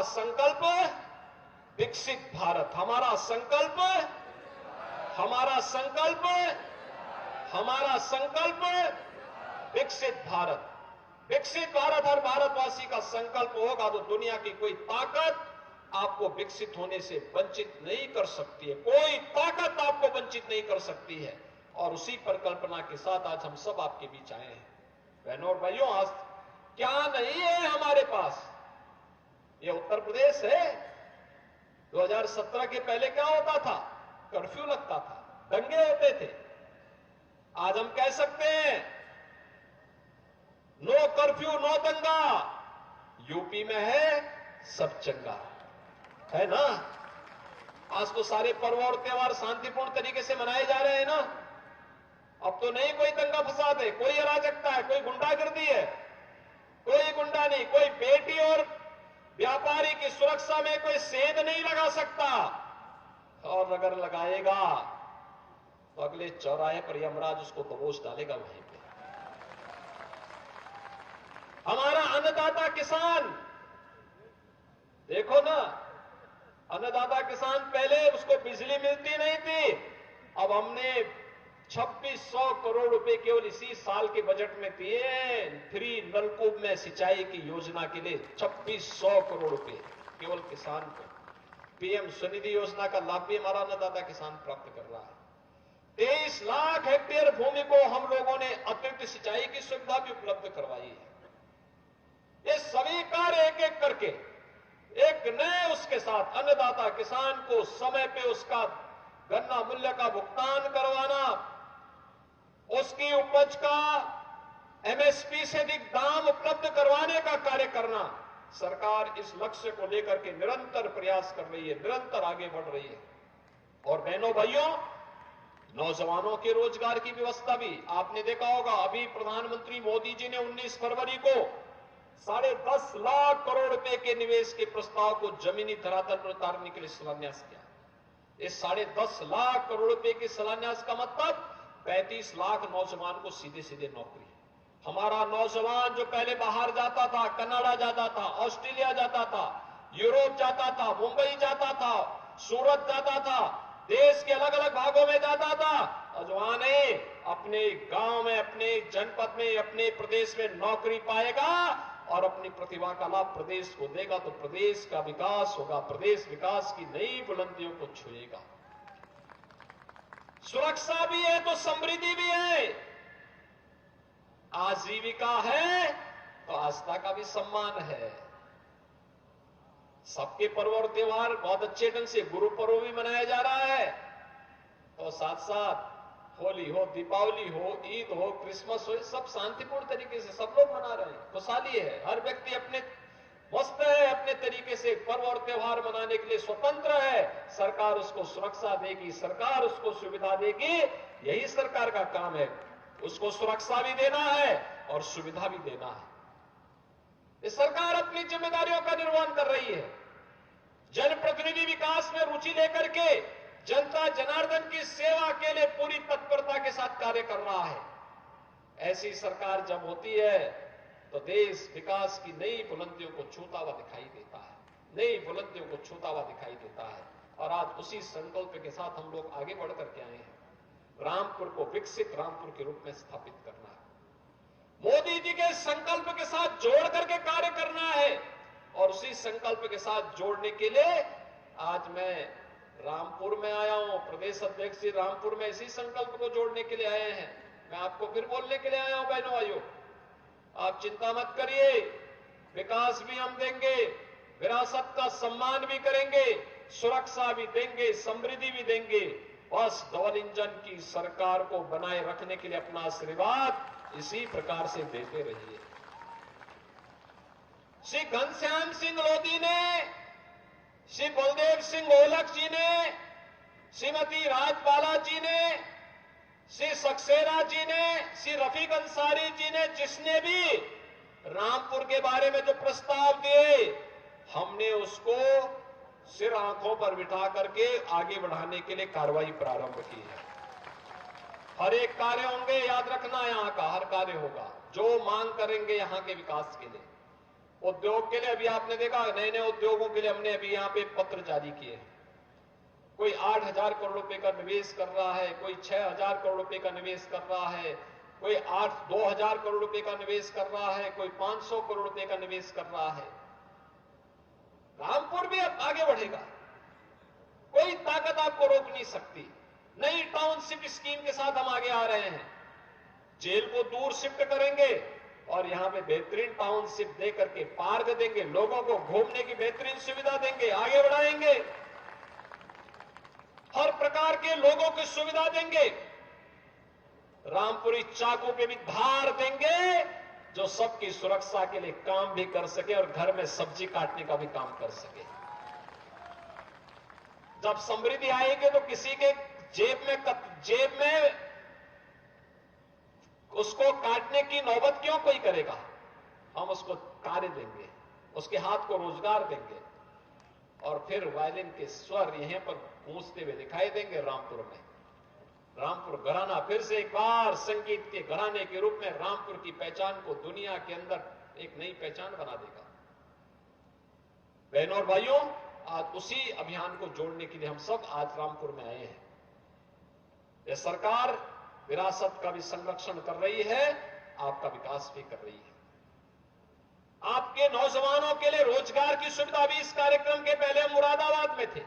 संकल्प विकसित भारत, हमारा संकल्प विकसित भारत। विकसित भारत हर भारतवासी का संकल्प होगा तो दुनिया की कोई ताकत आपको विकसित होने से वंचित नहीं कर सकती है, कोई ताकत आपको वंचित नहीं कर सकती है। और उसी परिकल्पना के साथ आज हम सब आपके बीच आए हैं। बहनों और भाइयों, आज क्या नहीं है हमारे पास? ये उत्तर प्रदेश है। 2017 के पहले क्या होता था? कर्फ्यू लगता था, दंगे होते थे। आज हम कह सकते हैं नो कर्फ्यू नो दंगा। यूपी में है सब चंगा, है ना? आज तो सारे पर्व और त्योहार शांतिपूर्ण तरीके से मनाए जा रहे हैं ना। अब तो नहीं कोई दंगा फसाद है, कोई अराजकता है, कोई गुंडागर्दी है, कोई गुंडा नहीं, कोई बेटी और व्यापारी की सुरक्षा में कोई सेंध नहीं लगा सकता। और अगर लगाएगा तो अगले चौराहे पर यमराज उसको दबोच डालेगा वहीं पे। हमारा अन्नदाता किसान, देखो ना, अन्नदाता किसान पहले उसको बिजली मिलती नहीं थी, अब हमने 2600 करोड़ रुपए केवल इसी साल के बजट में दिए फ्री नलकूप में सिंचाई की योजना के लिए। 2600 करोड़ रुपए केवल किसान को। पीएम स्वनिधि योजना का लाभ भी हमारा अन्नदाता किसान प्राप्त कर रहा है। 23 लाख हेक्टेयर भूमि को हम लोगों ने अतिरिक्त सिंचाई की सुविधा भी उपलब्ध करवाई है। ये सभी कार्य एक एक करके एक नए उसके साथ अन्नदाता किसान को समय पे उसका गन्ना मूल्य का भुगतान करवाना, उसकी उपज का एमएसपी से अधिक दाम उपलब्ध करवाने का कार्य करना। सरकार इस लक्ष्य को लेकर के निरंतर प्रयास कर रही है, निरंतर आगे बढ़ रही है। और बहनों भाइयों, नौजवानों के रोजगार की व्यवस्था भी आपने देखा होगा। अभी प्रधानमंत्री मोदी जी ने 19 फरवरी को 10.5 लाख करोड़ रुपए के निवेश के प्रस्ताव को जमीनी धरातल पर उतारने के लिए शिलान्यास किया। इस 10.5 लाख करोड़ रुपए के शिलान्यास का मतलब 35 लाख नौजवान को सीधे सीधे नौकरी। हमारा नौजवान जो पहले बाहर जाता था, कनाडा जाता था, ऑस्ट्रेलिया जाता था, यूरोप जाता था, मुंबई जाता था, सूरत जाता था, देश के अलग अलग भागों में जाता था, नौजवान अपने गांव में, अपने जनपद में, अपने प्रदेश में नौकरी पाएगा और अपनी प्रतिभा का लाभ प्रदेश को देगा तो प्रदेश का विकास होगा, प्रदेश विकास की नई बुलंदियों को छुएगा। सुरक्षा भी है तो समृद्धि भी है, आजीविका है तो आस्था का भी सम्मान है। सबके पर्व और त्योहार बहुत अच्छे ढंग से, गुरु पर्व भी मनाया जा रहा है और साथ साथ होली हो, दीपावली हो, ईद हो, क्रिसमस हो, सब शांतिपूर्ण तरीके से सब लोग मना रहे हैं। खुशहाली है, हर व्यक्ति अपने मस्त है, अपने तरीके से पर्व और त्योहार मनाने के लिए स्वतंत्र है। सरकार उसको सुरक्षा देगी, सरकार उसको सुविधा देगी, यही सरकार का काम है। उसको सुरक्षा भी देना है और सुविधा भी देना है। इस सरकार अपनी जिम्मेदारियों का निर्वहन कर रही है। जनप्रतिनिधि विकास में रुचि लेकर के जनता जनार्दन की सेवा के लिए पूरी तत्परता के साथ कार्य कर रहा है। ऐसी सरकार जब होती है तो देश विकास की नई बुलंदियों को छूता हुआ दिखाई देता है, नई बुलंदियों को छूता हुआ दिखाई देता है। और आज उसी संकल्प के साथ हम लोग आगे बढ़ करके आए हैं, रामपुर को विकसित रामपुर के रूप में स्थापित करना है। मोदी जी के संकल्प के साथ जोड़ करके कार्य करना है। और उसी संकल्प के साथ जोड़ने के लिए आज मैं रामपुर में आया हूं। प्रदेश अध्यक्ष जी रामपुर में इसी संकल्प को जोड़ने के लिए आए हैं। मैं आपको फिर बोलने के लिए आया हूं बहनों भाइयों, आप चिंता मत करिए, विकास भी हम देंगे, विरासत का सम्मान भी करेंगे, सुरक्षा भी देंगे, समृद्धि भी देंगे। बस डबल इंजन की सरकार को बनाए रखने के लिए अपना आशीर्वाद इसी प्रकार से देते रहिए। श्री घनश्याम सिंह लोधी ने, श्री बलदेव सिंह ओलख जी ने, श्रीमती राजबाला जी ने, श्री सक्सेना जी ने, श्री रफीक अंसारी जी ने, जिसने भी रामपुर के बारे में जो प्रस्ताव दिए, हमने उसको सिर आंखों पर बिठा करके आगे बढ़ाने के लिए कार्रवाई प्रारंभ की है। हर एक कार्य होंगे, याद रखना, यहां का हर कार्य होगा जो मांग करेंगे यहां के विकास के लिए। उद्योग के लिए अभी आपने देखा, नए नए उद्योगों के लिए हमने अभी यहां पे पत्र जारी किए हैं। कोई 8,000 करोड़ रुपए का निवेश कर रहा है, कोई 6,000 करोड़ रुपए का निवेश कर रहा है, कोई 2,000 करोड़ रुपए का निवेश कर रहा है, कोई 500 करोड़ रुपए का निवेश कर रहा है। रामपुर भी अब आगे बढ़ेगा, कोई ताकत आपको रोक नहीं सकती। नई टाउनशिप स्कीम के साथ हम आगे आ रहे हैं। जेल को दूर शिफ्ट करेंगे और यहां पे बेहतरीन टाउनशिप दे करके पार्क देंगे, लोगों को घूमने की बेहतरीन सुविधा देंगे, आगे बढ़ाएंगे, हर प्रकार के लोगों की सुविधा देंगे। रामपुरी चाकू पे भी धार देंगे जो सबकी सुरक्षा के लिए काम भी कर सके और घर में सब्जी काटने का भी काम कर सके। जब समृद्धि आएगी तो किसी के जेब में उसको काटने की नौबत क्यों कोई करेगा। हम उसको कार्य देंगे, उसके हाथ को रोजगार देंगे और फिर वायलिन के स्वर यहीं पर गूंजते हुए दिखाई देंगे रामपुर में। रामपुर घराना फिर से एक बार संगीत के घराने के रूप में रामपुर की पहचान को दुनिया के अंदर एक नई पहचान बना देगा। बहनों और भाइयों, आज उसी अभियान को जोड़ने के लिए हम सब आज रामपुर में आए हैं। यह सरकार विरासत का भी संरक्षण कर रही है, आपका विकास भी कर रही है। आपके नौजवानों के लिए रोजगार की सुविधा भी इस कार्यक्रम के पहले मुरादाबाद में थे।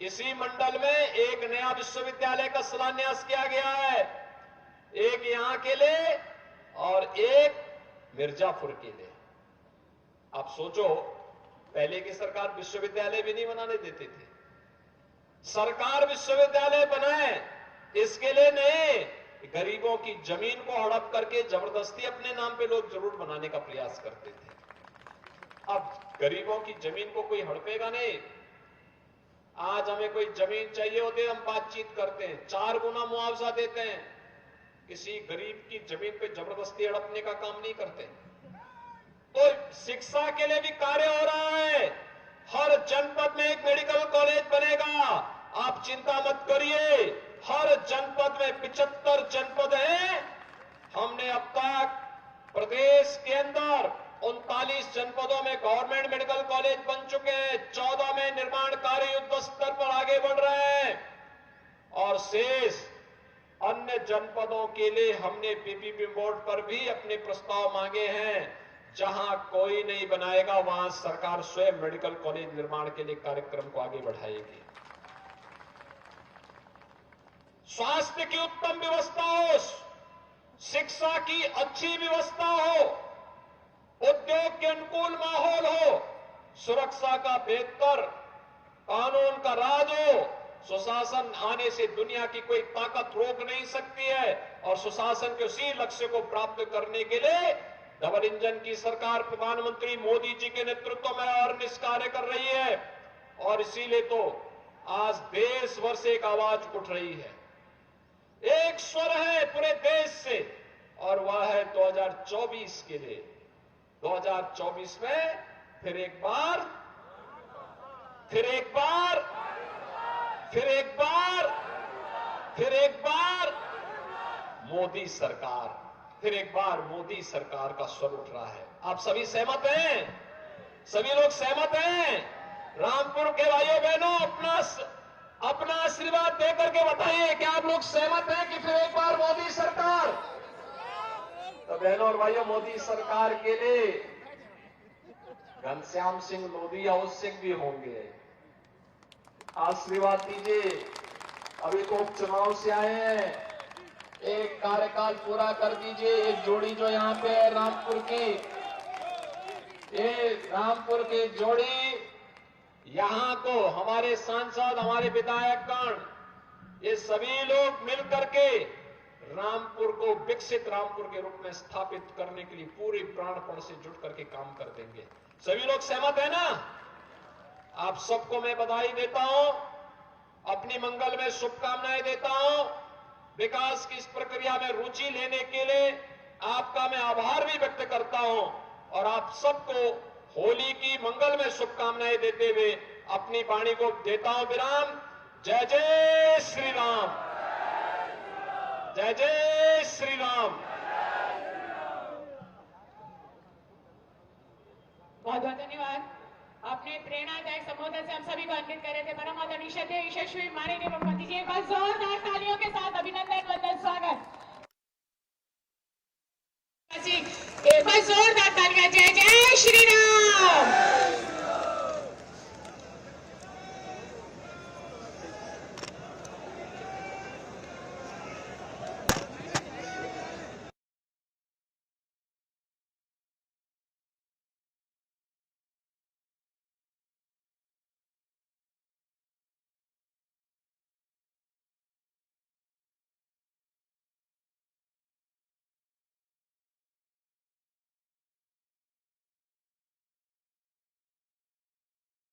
इसी मंडल में एक नया विश्वविद्यालय का शिलान्यास किया गया है, एक यहां के लिए और एक मिर्जापुर के लिए। आप सोचो, पहले की सरकार विश्वविद्यालय भी नहीं बनाने देते थे। सरकार विश्वविद्यालय बनाए इसके लिए नहीं, गरीबों की जमीन को हड़प करके जबरदस्ती अपने नाम पे लोग जरूर बनाने का प्रयास करते थे। अब गरीबों की जमीन को कोई हड़पेगा नहीं। आज हमें कोई जमीन चाहिए होती है, हम बातचीत करते हैं, 4 गुना मुआवजा देते हैं। किसी गरीब की जमीन पे जबरदस्ती हड़पने का काम नहीं करते। तो शिक्षा के लिए भी कार्य हो रहा है। हर जनपद में एक मेडिकल कॉलेज बनेगा, आप चिंता मत करिए। हर जनपद में 75 जनपद हैं। हमने अब तक प्रदेश के अंदर 39 जनपदों में गवर्नमेंट मेडिकल कॉलेज बन चुके हैं, 14 में निर्माण कार्य युद्ध स्तर पर आगे बढ़ रहे हैं और शेष अन्य जनपदों के लिए हमने पीपीपी बोर्ड पर भी अपने प्रस्ताव मांगे हैं। जहां कोई नहीं बनाएगा वहां सरकार स्वयं मेडिकल कॉलेज निर्माण के लिए कार्यक्रम को आगे बढ़ाएगी। स्वास्थ्य की उत्तम व्यवस्था हो, शिक्षा की अच्छी व्यवस्था हो, उद्योग के अनुकूल माहौल हो, सुरक्षा का बेहतर कानून का राज हो। सुशासन आने से दुनिया की कोई ताकत रोक नहीं सकती है और सुशासन के उसी लक्ष्य को प्राप्त करने के लिए डबल इंजन की सरकार प्रधानमंत्री मोदी जी के नेतृत्व में और निष्कार्य कर रही है। और इसीलिए तो आज देश भर से एक आवाज उठ रही है, एक स्वर है पूरे देश से, और वह है 2024 के लिए। 2024 में फिर एक बार, फिर एक बार, फिर एक बार, फिर एक बार मोदी सरकार, फिर एक बार मोदी सरकार का स्वर उठ रहा है। आप सभी सहमत हैं? सभी लोग सहमत हैं? रामपुर के भाइयों बहनों, अपना आशीर्वाद देकर के बताइए कि आप लोग सहमत हैं कि फिर एक बार मोदी सरकार। तो बहनों और भाइयों, मोदी सरकार के लिए घनश्याम सिंह लोधी हाउस सिंह भी होंगे। आशीर्वाद दीजिए। अभी तो उपचुनाव से आए हैं, एक कार्यकाल पूरा कर दीजिए। एक जोड़ी जो यहाँ पे है रामपुर की, ये रामपुर की जोड़ी, यहाँ को हमारे सांसद, हमारे विधायकगण, ये सभी लोग मिलकर के रामपुर को विकसित रामपुर के रूप में स्थापित करने के लिए पूरी प्राणपण से जुट करके काम कर देंगे। सभी लोग सहमत है ना? आप सबको मैं बधाई देता हूं, अपनी मंगल में शुभकामनाएं देता हूं। विकास की इस प्रक्रिया में रुचि लेने के लिए आपका मैं आभार भी व्यक्त करता हूं और आप सबको होली की मंगल में शुभकामनाएं देते हुए अपनी वाणी को देता हूं विराम। जय जय श्री राम, जय जय श्री राम। बहुत बहुत धन्यवाद। अपने प्रेरणादायक संबोधन से हम सभी को अन्वित कर रहे थे। परम आदरणीय श्रद्धेय यशस्वी माननीय मुख्यमंत्री जी, एक बार जोरदार तालियों के साथ अभिनंदन, वंदन, स्वागत। एक बार